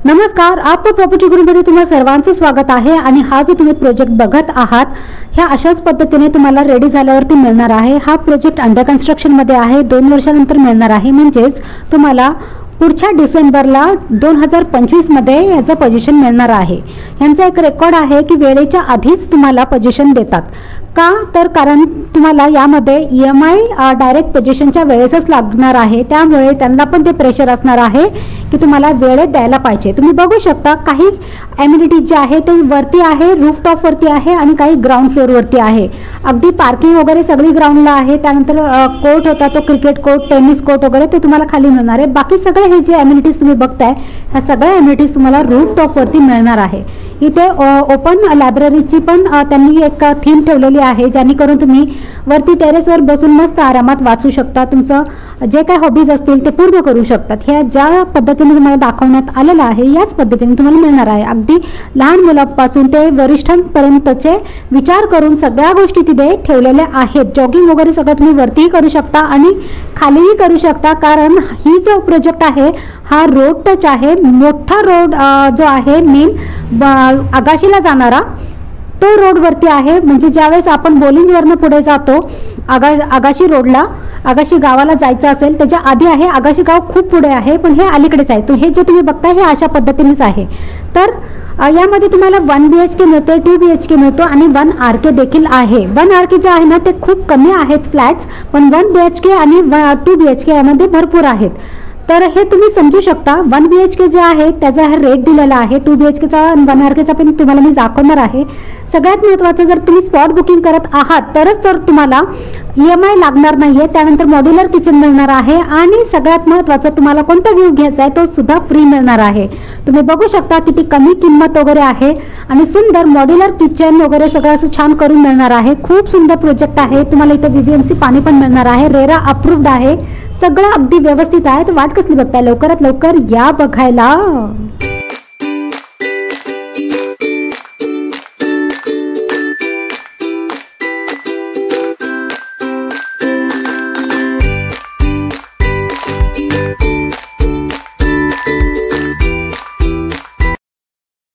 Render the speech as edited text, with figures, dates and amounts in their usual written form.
नमस्कार, आपल्या प्रॉपर्टी गुरुमध्ये तुम्हा सर्वांचं स्वागत आहे। आणि हा जो तुम्ही प्रोजेक्ट बघत आहात ह्या अशाच पद्धतीने तुम्हाला रेडी झाल्यावरती मिळणार आहे। हा प्रोजेक्ट अंडर कन्स्ट्रक्शन मध्ये आहे, 2 वर्षानंतर मिळणार आहे। म्हणजेच तुम्हाला पुढच्या डिसेंबरला 2025 मध्ये याचं पोझिशन मिळणार आहे। यांचा एक रेकॉर्ड आहे की वेळेच्या आधीच तुम्हाला पोझिशन देतात का, तर कारण तुम्हाला यामध्ये EMI डायरेक्ट पोझिशनच्या वेळेसच लागणार आहे, त्यामुळे त्यांना पण ते प्रेशर असणार आहे की तुम्हाला वेळेत द्यायला पाहिजे। तुम्ही बघू शकता काही एम्युनिटीज जे आहे ते वरती आहे, रूफटॉप वरती आहे आणि काही ग्राउंड फ्लोर वरती आहे। अगदी पार्किंग वगैरे सगळी ग्राउंडला आहे। त्यानंतर कोर्ट होता तो क्रिकेट कोर्ट, टेनिस कोर्ट वगैरे तो तुम्हाला खाली मिळणार आहे। बाकी सगळे हे जे एम्युनिटीज तुम्ही बघताय ह्या सगळ्या एम्युनिटीज तुम्हाला रूफटॉप वरती मिळणार आहे। इथे ओपन लायब्ररीची पण त्यांनी एक थीम ठेवलेली आहे, जेणेकरून तुम्ही वरती टेरेसवर बसून मस्त आरामात वाचू शकता, तुमचं जे काही हॉबीज असतील ते पूर्ण करू शकतात। ह्या ज्या पद्धतीने तुम्हाला दाखवण्यात आलेलं आहे याच पद्धतीने तुम्हाला मिळणार आहे। अगदी लहान मुलांपासून ते वरिष्ठांपर्यंतचे विचार करून सगळ्या गोष्टी तिथे ठेवलेल्या आहेत। जॉगिंग वगैरे सगळं तुम्ही वरतीही करू शकता आणि खालीही करू शकता, कारण ही जो प्रोजेक्ट आहे हा रोड टच आहे। मोठा रोड जो आहे मेन आगाशीला जाणारा तो रोड वरती आहे। म्हणजे ज्यावेळेस आपण बोलिंजवरनं पुढे जातो आगाशी रोडला, आगाशी गावाला जायचं असेल त्याच्या आधी आहे। आगाशी गाव खूप पुढे आहे, पण हे अलीकडेच आहे। हे जे तुम्ही बघताय हे अशा पद्धतीनेच आहे। तर यामध्ये तुम्हाला 1 BHK मिळतोय, 2 BHK मिळतो आणि 1 RK देखील आहे। 1 RK जे आहे ना ते खूप कमी आहेत फ्लॅट्स, पण 1 BHK आणि 2 BHK यामध्ये भरपूर आहेत। तर हे तुम्ही समजू शकता। 1 BHK जे आहे त्याचा हा रेट दिलेला आहे, 2 BHKचा आणि 1 RKचा पण तुम्हाला मी दाखवणार आहे। सगळ्यात महत्त्वाचं, जर तुम्ही स्पॉट बुकिंग करत आहात तरच तर तुम्हाला EMI लागणार नाहीये। त्यानंतर मॉड्युलर किचन मिळणार आहे आणि सगळ्यात महत्त्वाचं तुम्हाला कोणता व्ह्यू घ्यायचा आहे तो सुद्धा फ्री मिळणार आहे। तुम्ही बघू शकता किती कमी किंमत वगैरे आहे आणि सुंदर मॉड्युलर किचन वगैरे सगळं असं छान करून मिळणार आहे। खूप सुंदर प्रोजेक्ट आहे। तुम्हाला इथे VVMC पाणी पण मिळणार आहे, रेरा अप्रूव्ड आहे, सगळं अगदी व्यवस्थित आहे। तर वाट कसली बघताय, लवकरात लवकर या बघायला।